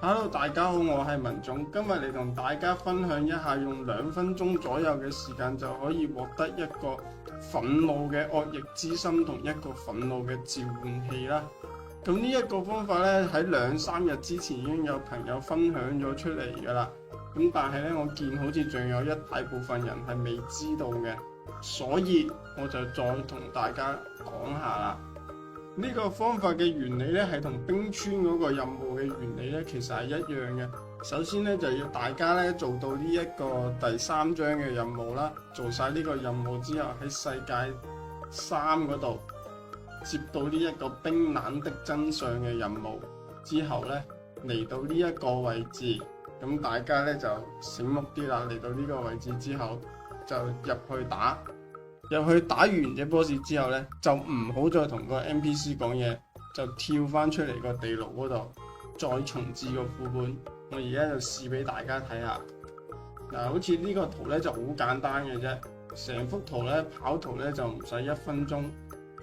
Hello，大家好，我係文總，今日嚟同大家分享一下用2分鐘左右嘅時間就可以獲得一個憤怒嘅惡役之心同一個憤怒嘅召喚器啦。咁呢一個方法咧喺2-3日之前已經有朋友分享咗出嚟噶啦。咁但係咧我見好似仲有一大部分人係未知道嘅，所以我就再同大家講下啦。呢個方法嘅原理咧係同冰川嗰個任務嘅原理咧其實係一樣嘅。首先咧就要大家咧做到呢一個第3章嘅任務啦，做晒呢個任務之後喺世界3嗰度接到呢一個冰冷的真相嘅任務之後咧，嚟到呢一個位置，咁大家咧就醒目啲啦。嚟到呢個位置之後就入去打完隻 boss 之後咧，就唔好再同個 NPC 講嘢，就跳翻出嚟個地牢嗰度，再重置個副本。我而家就試俾大家睇下。嗱，好似呢個圖咧就好簡單嘅啫，成幅圖咧跑圖咧就唔使1分鐘，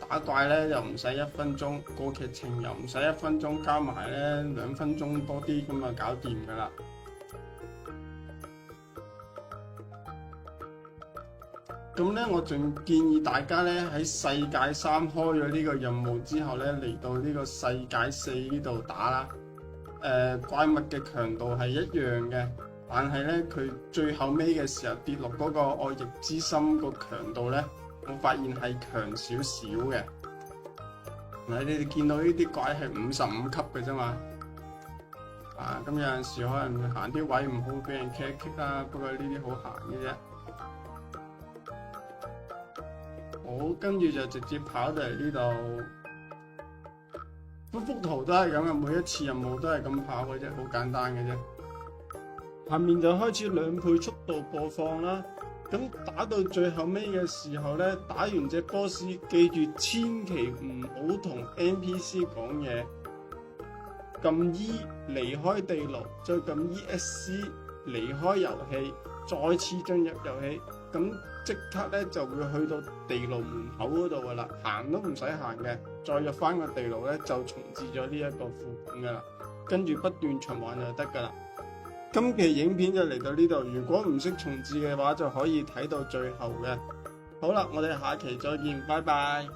打怪咧又唔使1分鐘，過劇情又唔使1分鐘，加埋咧2分鐘多啲咁啊搞掂噶啦。咁咧，我仲建議大家咧喺世界3開咗呢個任務之後咧，嚟到呢個世界4呢度打啦。怪物嘅強度係一樣嘅，但係咧佢最後尾嘅時候跌落嗰個惡役之心個強度咧，我發現係強少少嘅。嗱，你哋見到呢啲怪係55級嘅啫嘛。咁有陣時可能行啲位唔好，俾人 kick 啦。不過呢啲好閒嘅啫。好，跟住就直接跑到嚟呢度。幅圖都係咁嘅，每一次任務都係咁跑嘅啫，好簡單嘅啫。下面就開始2倍速度播放啦。咁打到最後尾嘅時候呢，打完隻 boss， 記住千祈唔好同 NPC 講嘢。撳 E 離開地牢，再撳 ESC 離開遊戲，再次進入遊戲。咁即刻咧就會去到地牢門口嗰度噶啦，行都唔使行嘅，再入翻個地牢咧就重置咗呢一個副本噶啦，跟住不斷循環就得噶啦。今期影片就嚟到呢度，如果唔識重置嘅話就可以睇到最後嘅。好啦，我哋下期再見，拜拜。